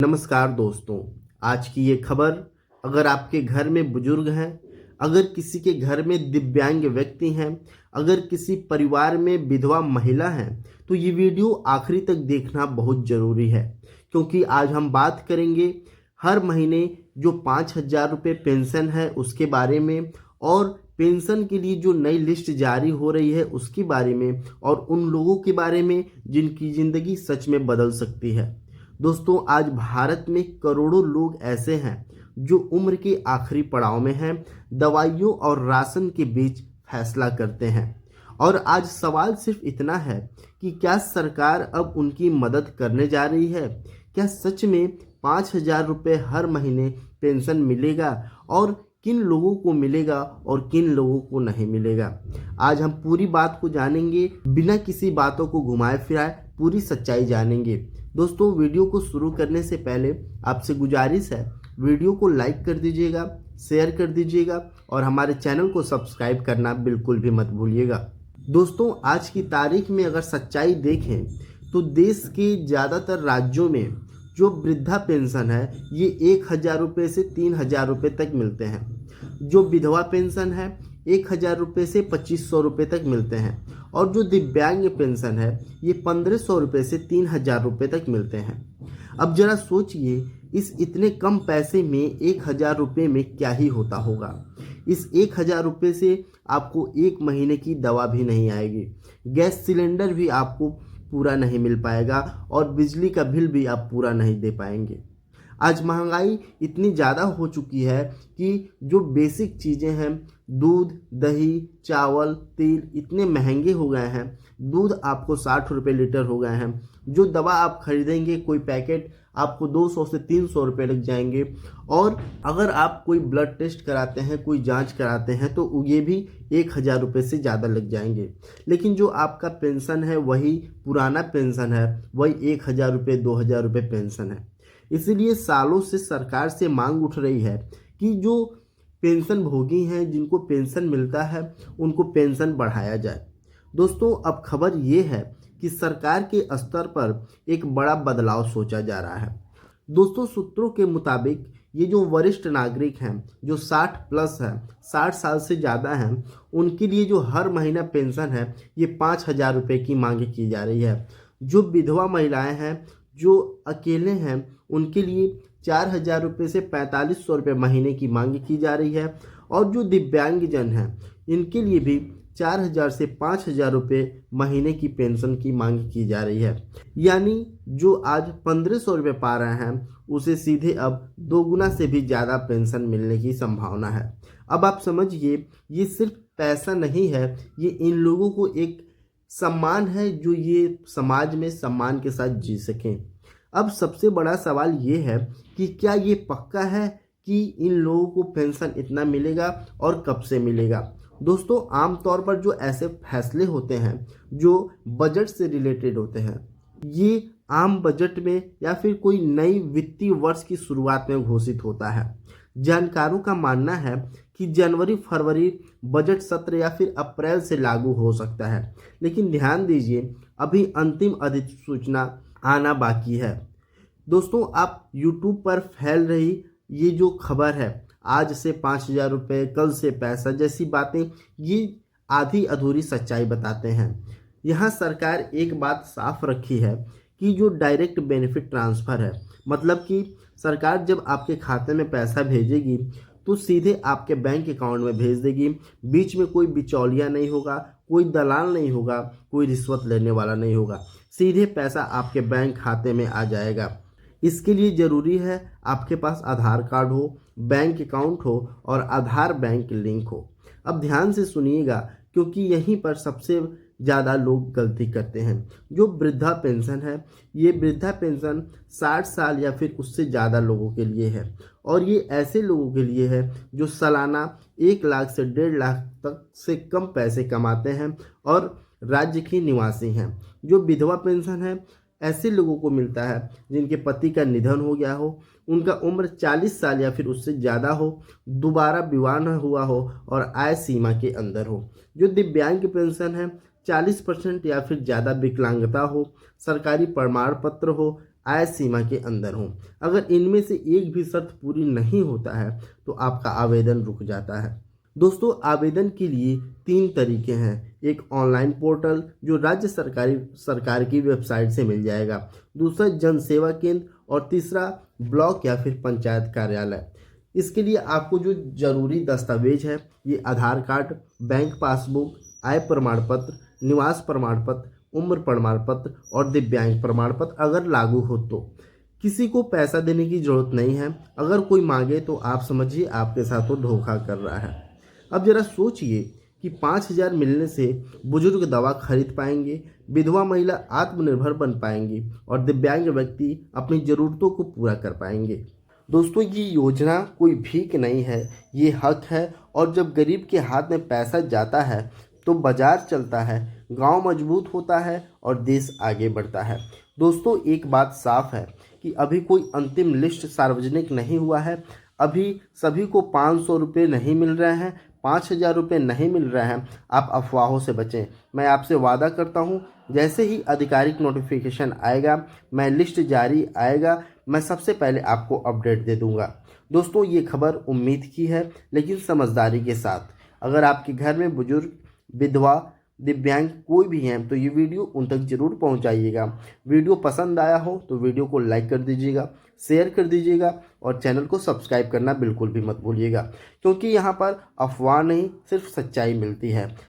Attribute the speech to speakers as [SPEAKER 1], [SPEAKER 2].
[SPEAKER 1] नमस्कार दोस्तों, आज की ये खबर, अगर आपके घर में बुजुर्ग हैं, अगर किसी के घर में दिव्यांग व्यक्ति हैं, अगर किसी परिवार में विधवा महिला हैं, तो ये वीडियो आखिरी तक देखना बहुत ज़रूरी है। क्योंकि आज हम बात करेंगे हर महीने जो 5,000 रुपये पेंशन है उसके बारे में, और पेंशन के लिए जो नई लिस्ट जारी हो रही है उसके बारे में, और उन लोगों के बारे में जिनकी ज़िंदगी सच में बदल सकती है। दोस्तों, आज भारत में करोड़ों लोग ऐसे हैं जो उम्र के आखिरी पड़ाव में हैं, दवाइयों और राशन के बीच फैसला करते हैं। और आज सवाल सिर्फ इतना है कि क्या सरकार अब उनकी मदद करने जा रही है? क्या सच में 5,000 रुपये हर महीने पेंशन मिलेगा, और किन लोगों को मिलेगा और किन लोगों को नहीं मिलेगा? आज हम पूरी बात को जानेंगे, बिना किसी बातों को घुमाए फिराए पूरी सच्चाई जानेंगे। दोस्तों, वीडियो को शुरू करने से पहले आपसे गुजारिश है, वीडियो को लाइक कर दीजिएगा, शेयर कर दीजिएगा और हमारे चैनल को सब्सक्राइब करना बिल्कुल भी मत भूलिएगा। दोस्तों, आज की तारीख में अगर सच्चाई देखें तो देश के ज़्यादातर राज्यों में जो वृद्धा पेंशन है ये 1,000 रुपये से 3,000 रुपये तक मिलते हैं। जो विधवा पेंशन है 1,000 रुपये से 2,500 रुपये तक मिलते हैं, और जो दिव्यांग पेंशन है ये 1,500 रुपये से 3,000 रुपये तक मिलते हैं। अब जरा सोचिए, इस इतने कम पैसे में 1,000 रुपये में क्या ही होता होगा। इस 1,000 रुपये से आपको एक महीने की दवा भी नहीं आएगी, गैस सिलेंडर भी आपको पूरा नहीं मिल पाएगा, और बिजली का बिल भी आप पूरा नहीं दे पाएंगे। आज महंगाई इतनी ज़्यादा हो चुकी है कि जो बेसिक चीज़ें हैं, दूध, दही, चावल, तेल इतने महंगे हो गए हैं। दूध आपको 60 रुपये लीटर हो गए हैं। जो दवा आप खरीदेंगे कोई पैकेट आपको 200 से 300 रुपये लग जाएंगे। और अगर आप कोई ब्लड टेस्ट कराते हैं, कोई जांच कराते हैं, तो ये भी 1,000 रुपये से ज़्यादा लग जाएंगे। लेकिन जो आपका पेंशन है वही पुराना पेंशन है, वही 1,000 रुपये 2,000 रुपये पेंशन है। इसीलिए सालों से सरकार से मांग उठ रही है कि जो पेंशन भोगी हैं, जिनको पेंशन मिलता है, उनको पेंशन बढ़ाया जाए। दोस्तों, अब खबर ये है कि सरकार के स्तर पर एक बड़ा बदलाव सोचा जा रहा है। दोस्तों, सूत्रों के मुताबिक ये जो वरिष्ठ नागरिक हैं, जो 60 प्लस हैं, 60 साल से ज़्यादा हैं, उनके लिए जो हर महीना पेंशन है ये 5,000 रुपये की मांग की जा रही है। जो विधवा महिलाएं हैं, जो अकेले हैं, उनके लिए 4,000 रुपये से 4,500 रुपये महीने की मांग की जा रही है। और जो दिव्यांगजन हैं, इनके लिए भी 4,000 से 5,000 रुपये महीने की पेंशन की मांग की जा रही है। यानी जो आज 1,500 रुपये पा रहे हैं, उसे सीधे अब 2 गुना से भी ज़्यादा पेंशन मिलने की संभावना है। अब आप समझिए, ये सिर्फ पैसा नहीं है, ये इन लोगों को एक सम्मान है जो ये समाज में सम्मान के साथ जी सकें। अब सबसे बड़ा सवाल ये है कि क्या ये पक्का है कि इन लोगों को पेंशन इतना मिलेगा और कब से मिलेगा? दोस्तों, आमतौर पर जो ऐसे फैसले होते हैं जो बजट से रिलेटेड होते हैं, ये आम बजट में या फिर कोई नई वित्तीय वर्ष की शुरुआत में घोषित होता है। जानकारों का मानना है कि जनवरी फरवरी बजट सत्र या फिर अप्रैल से लागू हो सकता है। लेकिन ध्यान दीजिए, अभी अंतिम अधिसूचना आना बाकी है। दोस्तों, आप YouTube पर फैल रही ये जो खबर है, आज से 5,000 रुपये, कल से पैसा जैसी बातें, ये आधी अधूरी सच्चाई बताते हैं। यहाँ सरकार एक बात साफ रखी है कि जो डायरेक्ट बेनिफिट ट्रांसफ़र है, मतलब कि सरकार जब आपके खाते में पैसा भेजेगी तो सीधे आपके बैंक अकाउंट में भेज देगी। बीच में कोई बिचौलिया नहीं होगा, कोई दलाल नहीं होगा, कोई रिश्वत लेने वाला नहीं होगा। सीधे पैसा आपके बैंक खाते में आ जाएगा। इसके लिए ज़रूरी है आपके पास आधार कार्ड हो, बैंक अकाउंट हो और आधार बैंक लिंक हो। अब ध्यान से सुनिएगा, क्योंकि यहीं पर सबसे ज़्यादा लोग गलती करते हैं। जो वृद्धा पेंशन है, ये वृद्धा पेंशन 60 साल या फिर उससे ज़्यादा लोगों के लिए है, और ये ऐसे लोगों के लिए है जो सालाना 1 लाख से 1.5 लाख तक से कम पैसे कमाते हैं और राज्य के निवासी हैं। जो विधवा पेंशन है, ऐसे लोगों को मिलता है जिनके पति का निधन हो गया हो, उनका उम्र 40 साल या फिर उससे ज़्यादा हो, दोबारा विवाह न हुआ हो और आय सीमा के अंदर हो। जो दिव्यांग पेंशन है, 40% या फिर ज़्यादा विकलांगता हो, सरकारी प्रमाण पत्र हो, आय सीमा के अंदर हों। अगर इनमें से एक भी शर्त पूरी नहीं होता है तो आपका आवेदन रुक जाता है। दोस्तों, आवेदन के लिए 3 तरीके हैं। एक ऑनलाइन पोर्टल जो राज्य सरकार की वेबसाइट से मिल जाएगा, दूसरा जन सेवा केंद्र और तीसरा ब्लॉक या फिर पंचायत कार्यालय। इसके लिए आपको जो जरूरी दस्तावेज है ये आधार कार्ड, बैंक पासबुक, आय प्रमाण पत्र, निवास प्रमाण पत्र, उम्र प्रमाण पत्र और दिव्यांग प्रमाण पत्र अगर लागू हो तो। किसी को पैसा देने की जरूरत नहीं है। अगर कोई मांगे तो आप समझिए आपके साथ वो धोखा कर रहा है। अब जरा सोचिए कि 5,000 मिलने से बुजुर्ग दवा खरीद पाएंगे, विधवा महिला आत्मनिर्भर बन पाएंगी और दिव्यांग व्यक्ति अपनी ज़रूरतों को पूरा कर पाएंगे। दोस्तों, ये योजना कोई भीख नहीं है, ये हक है। और जब गरीब के हाथ में पैसा जाता है तो बाजार चलता है, गांव मजबूत होता है और देश आगे बढ़ता है। दोस्तों, एक बात साफ है कि अभी कोई अंतिम लिस्ट सार्वजनिक नहीं हुआ है। अभी सभी को 500 रुपये नहीं मिल रहे हैं, 5,000 रुपये नहीं मिल रहे हैं। आप अफवाहों से बचें। मैं आपसे वादा करता हूं, जैसे ही आधिकारिक नोटिफिकेशन आएगा, मैं लिस्ट जारी आएगा, मैं सबसे पहले आपको अपडेट दे दूंगा। दोस्तों, ये खबर उम्मीद की है लेकिन समझदारी के साथ। अगर आपके घर में बुजुर्ग, विधवा, दिव्यांग कोई भी हैं तो ये वीडियो उन तक जरूर पहुंचाइएगा। वीडियो पसंद आया हो तो वीडियो को लाइक कर दीजिएगा, शेयर कर दीजिएगा और चैनल को सब्सक्राइब करना बिल्कुल भी मत भूलिएगा, क्योंकि यहाँ पर अफवाह नहीं सिर्फ सच्चाई मिलती है।